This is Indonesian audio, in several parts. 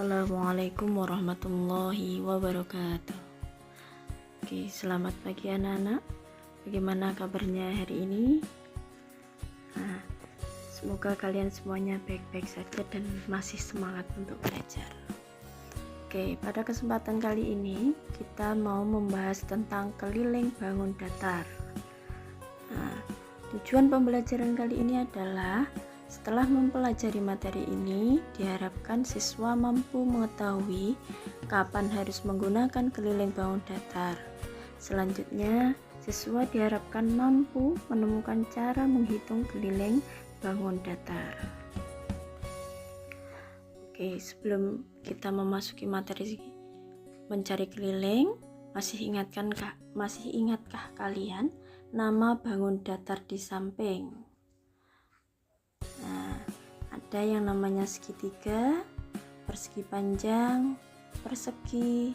Assalamualaikum warahmatullahi wabarakatuh. Oke, selamat pagi anak-anak. Bagaimana kabarnya hari ini? Nah, semoga kalian semuanya baik-baik saja dan masih semangat untuk belajar. Oke, pada kesempatan kali ini kita mau membahas tentang keliling bangun datar. Nah, tujuan pembelajaran kali ini adalah setelah mempelajari materi ini, diharapkan siswa mampu mengetahui kapan harus menggunakan keliling bangun datar. Selanjutnya, siswa diharapkan mampu menemukan cara menghitung keliling bangun datar. Oke, sebelum kita memasuki materi mencari keliling, masih ingatkah kalian nama bangun datar di samping? Nah, ada yang namanya segitiga, persegi panjang, persegi,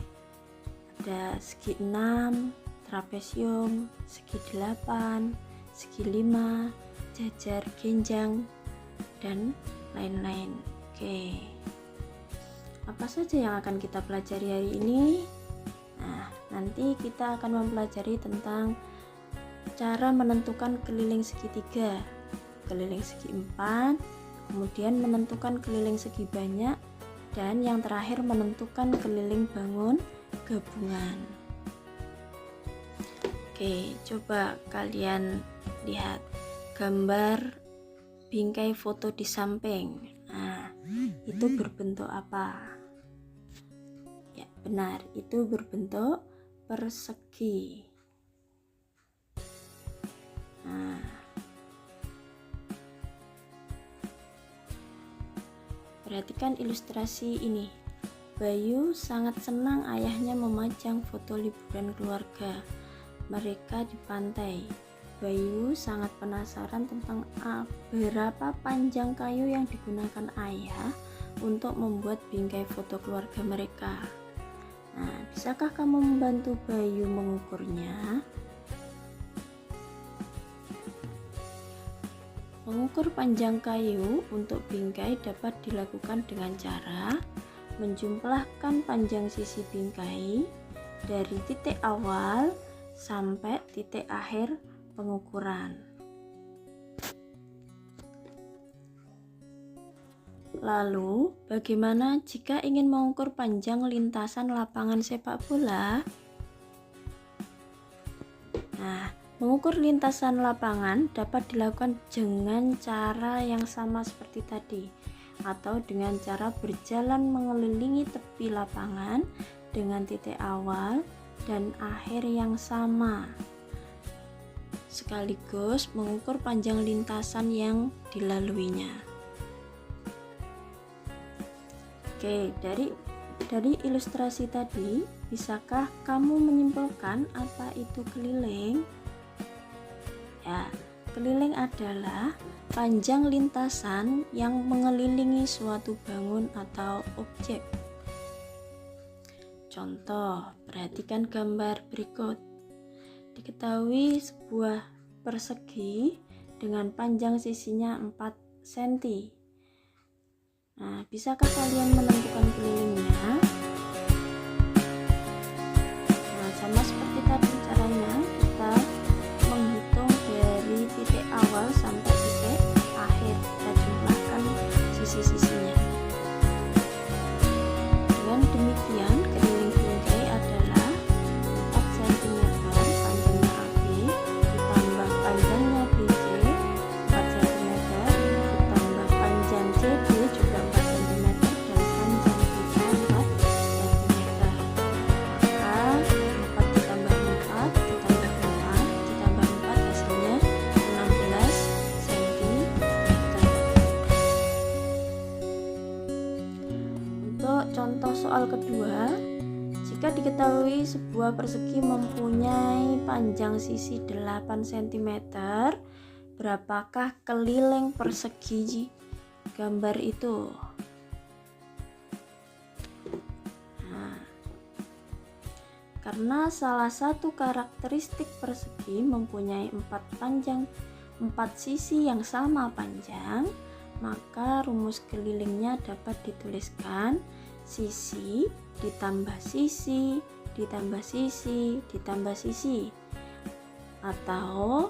ada segi 6, trapesium, segi 8, segi 5, jajar genjang, dan lain-lain. Oke, apa saja yang akan kita pelajari hari ini? Nah, nanti kita akan mempelajari tentang cara menentukan keliling segitiga, keliling segi 4, kemudian menentukan keliling segi banyak, dan yang terakhir menentukan keliling bangun gabungan. Oke, coba kalian lihat gambar bingkai foto di samping. Nah, itu berbentuk apa? Ya, benar, itu berbentuk persegi. Nah, perhatikan ilustrasi ini. Bayu sangat senang ayahnya memajang foto liburan keluarga mereka di pantai. Bayu sangat penasaran tentang berapa panjang kayu yang digunakan ayah untuk membuat bingkai foto keluarga mereka. Nah, bisakah kamu membantu Bayu mengukurnya? Mengukur panjang kayu untuk bingkai dapat dilakukan dengan cara menjumlahkan panjang sisi bingkai dari titik awal sampai titik akhir pengukuran. Lalu, bagaimana jika ingin mengukur panjang lintasan lapangan sepak bola? Nah, mengukur lintasan lapangan dapat dilakukan dengan cara yang sama seperti tadi, atau dengan cara berjalan mengelilingi tepi lapangan dengan titik awal dan akhir yang sama, sekaligus mengukur panjang lintasan yang dilaluinya. Oke, dari ilustrasi tadi, bisakah kamu menyimpulkan apa itu keliling? Ya, keliling adalah panjang lintasan yang mengelilingi suatu bangun atau objek. Contoh, perhatikan gambar berikut. Diketahui sebuah persegi dengan panjang sisinya 4 cm. Nah, bisakah kalian menentukan kelilingnya? Nah, sama seperti tadi caranya, kita menghitung dari titik awal sampai titik akhir, kita jumlahkan sisi-sisinya. Dengan demikian, keliling bingkai adalah 4 cm panjangnya AB ditambah panjangnya BC 4 cm ditambah panjang CD juga 4 cm dan panjang BK 4 cm. Maka 4 ditambah 4 ditambah 4 ditambah 4 hasilnya 16 cm. Untuk contoh soal kedua, jika diketahui sebuah persegi mempunyai panjang sisi 8 cm, berapakah keliling persegi gambar itu? Nah, karena salah satu karakteristik persegi mempunyai 4 sisi yang sama panjang, maka rumus kelilingnya dapat dituliskan sisi ditambah sisi ditambah sisi ditambah sisi, atau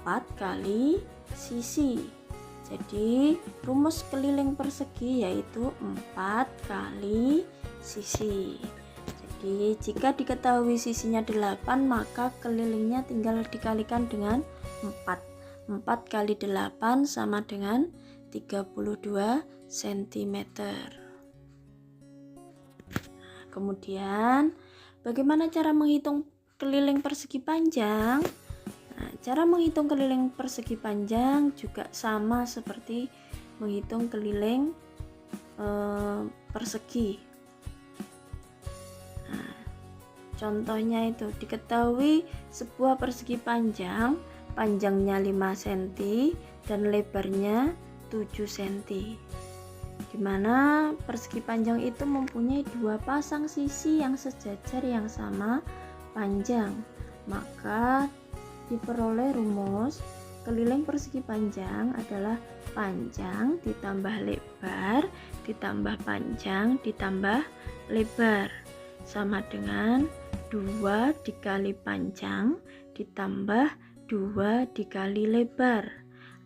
4 kali sisi. Jadi rumus keliling persegi yaitu 4 kali sisi. Jadi jika diketahui sisinya 8, maka kelilingnya tinggal dikalikan dengan 4. 4 kali 8 sama dengan 32 cm. Kemudian bagaimana cara menghitung keliling persegi panjang? Nah, cara menghitung keliling persegi panjang juga sama seperti menghitung keliling persegi. Nah, contohnya itu diketahui sebuah persegi panjang, panjangnya 5 cm dan lebarnya 7 cm. Dimana persegi panjang itu mempunyai 2 pasang sisi yang sejajar yang sama panjang, maka diperoleh rumus keliling persegi panjang adalah panjang ditambah lebar ditambah panjang ditambah lebar sama dengan 2 dikali panjang ditambah 2 dikali lebar,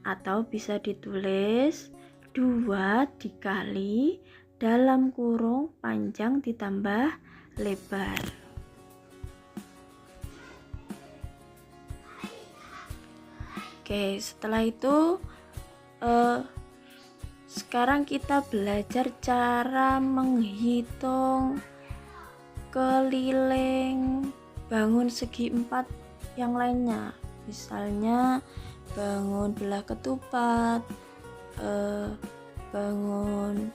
atau bisa ditulis 2 dikali dalam kurung panjang ditambah lebar. Oke, setelah itu sekarang kita belajar cara menghitung keliling bangun segi 4 yang lainnya. Misalnya bangun belah ketupat, bangun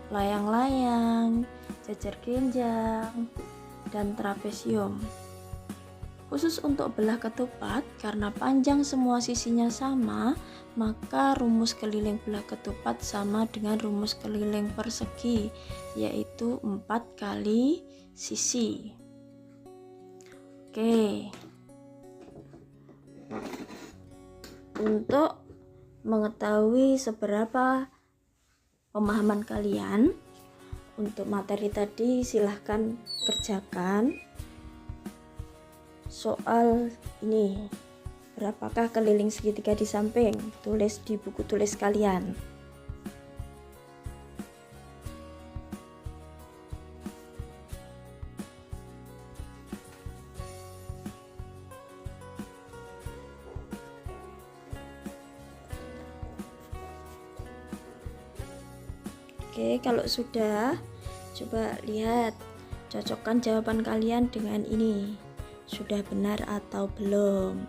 layang-layang, jajar genjang, dan trapesium. Khusus untuk belah ketupat, karena panjang semua sisinya sama, maka rumus keliling belah ketupat sama dengan rumus keliling persegi, yaitu 4 kali sisi. Oke. Untuk mengetahui seberapa pemahaman kalian untuk materi tadi, silahkan kerjakan soal ini. Berapakah keliling segitiga di samping? Tulis di buku tulis kalian. Oke, kalau sudah, coba lihat, cocokkan jawaban kalian dengan ini. Sudah benar atau belum?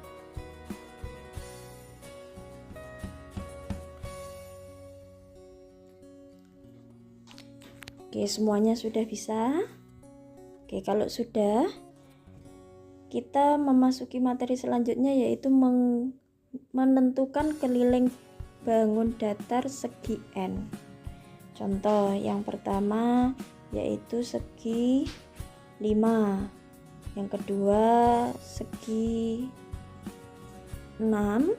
Oke, semuanya sudah bisa? Oke, kalau sudah, kita memasuki materi selanjutnya, yaitu menentukan keliling bangun datar segi N. Contoh yang pertama yaitu segi 5, yang kedua segi 6,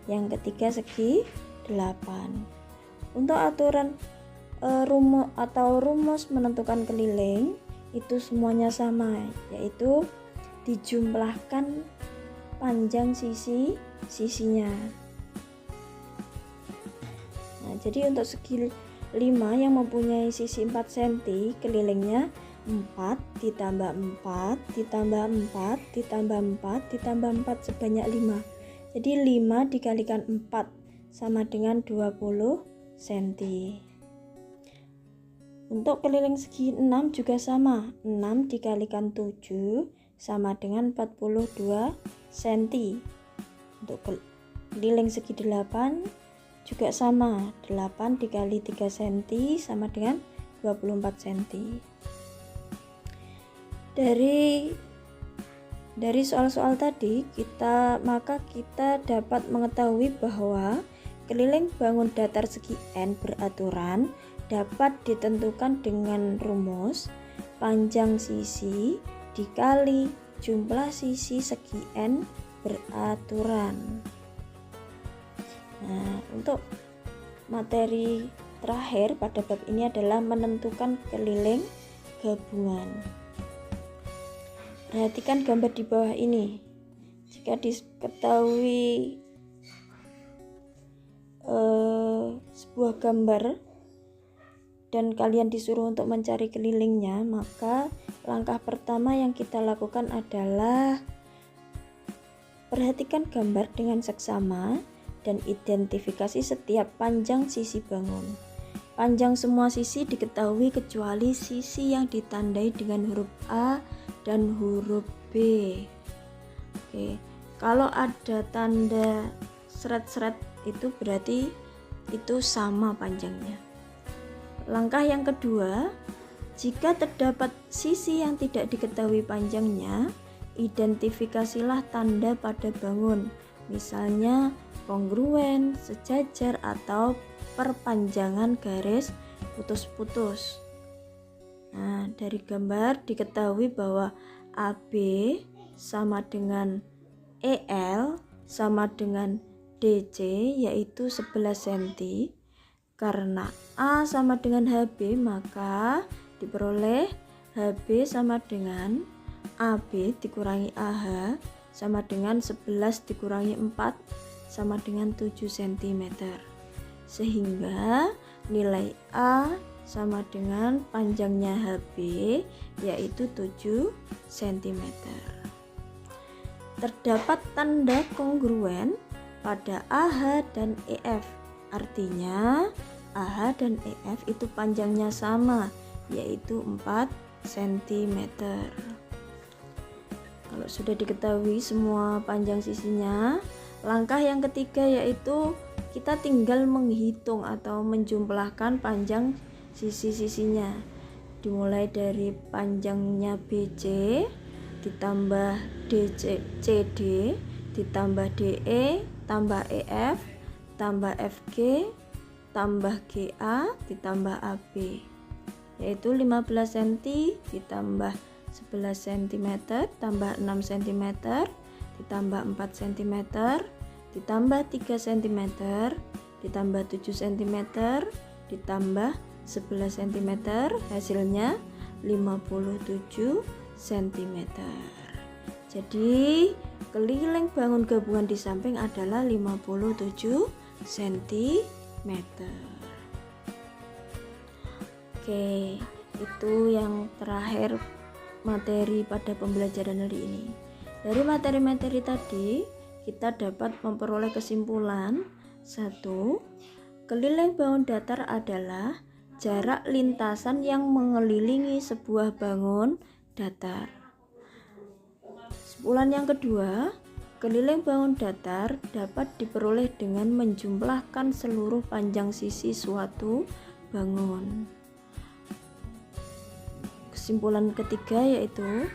yang ketiga segi 8. Untuk aturan rumus menentukan keliling itu semuanya sama, yaitu dijumlahkan panjang sisinya. Nah, jadi untuk segi 5 yang mempunyai sisi 4 cm, kelilingnya 4 ditambah 4 ditambah 4 ditambah 4 ditambah 4 sebanyak 5. Jadi 5 dikalikan 4 sama dengan 20 cm. Untuk keliling segi 6 juga sama, 6 dikalikan 7 sama dengan 42 cm. Untuk keliling segi 8 juga sama, 8 dikali 3 cm sama dengan 24 cm. Dari soal-soal tadi maka kita dapat mengetahui bahwa keliling bangun datar segi N beraturan dapat ditentukan dengan rumus panjang sisi dikali jumlah sisi segi N beraturan. Nah, untuk materi terakhir pada bab ini adalah menentukan keliling gabungan. Perhatikan gambar di bawah ini. Jika diketahui sebuah gambar dan kalian disuruh untuk mencari kelilingnya, maka langkah pertama yang kita lakukan adalah perhatikan gambar dengan seksama dan identifikasi setiap panjang sisi bangun. Panjang semua sisi diketahui kecuali sisi yang ditandai dengan huruf A dan huruf B. Oke, kalau ada tanda seret-seret itu berarti itu sama panjangnya. Langkah yang kedua, jika terdapat sisi yang tidak diketahui panjangnya, identifikasilah tanda pada bangun, misalnya kongruen, sejajar, atau perpanjangan garis putus-putus. Nah, dari gambar diketahui bahwa AB sama dengan EL sama dengan DC, yaitu 11 cm. Karena A sama dengan HB, maka diperoleh HB sama dengan AB dikurangi AH sama dengan 11 dikurangi 4 sama dengan 7 cm. Sehingga nilai A sama dengan panjangnya HB, yaitu 7 cm. Terdapat tanda kongruen pada AH dan EF. Artinya AH dan EF itu panjangnya sama, yaitu 4 cm. Kalau sudah diketahui semua panjang sisinya, langkah yang ketiga yaitu kita tinggal menghitung atau menjumlahkan panjang sisi-sisinya. Dimulai dari panjangnya BC ditambah CD ditambah DE tambah EF tambah FG tambah GA ditambah AB, yaitu 15 cm ditambah 11 cm tambah 6 cm ditambah 4 cm ditambah 3 cm ditambah 7 cm ditambah 11 cm, hasilnya 57 cm. Jadi keliling bangun gabungan di samping adalah 57 cm. Oke, itu yang terakhir materi pada pembelajaran hari ini. Dari materi-materi tadi kita dapat memperoleh kesimpulan. 1. Keliling bangun datar adalah jarak lintasan yang mengelilingi sebuah bangun datar. Kesimpulan yang kedua, keliling bangun datar dapat diperoleh dengan menjumlahkan seluruh panjang sisi suatu bangun. Kesimpulan ketiga yaitu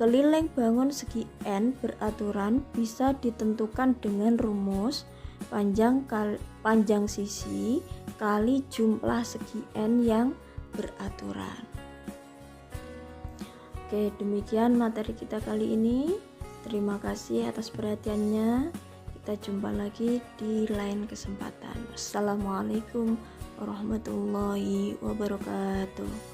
keliling bangun segi N beraturan bisa ditentukan dengan rumus panjang sisi kali jumlah segi N yang beraturan. Oke, demikian materi kita kali ini. Terima kasih atas perhatiannya. Kita jumpa lagi di lain kesempatan. Assalamualaikum warahmatullahi wabarakatuh.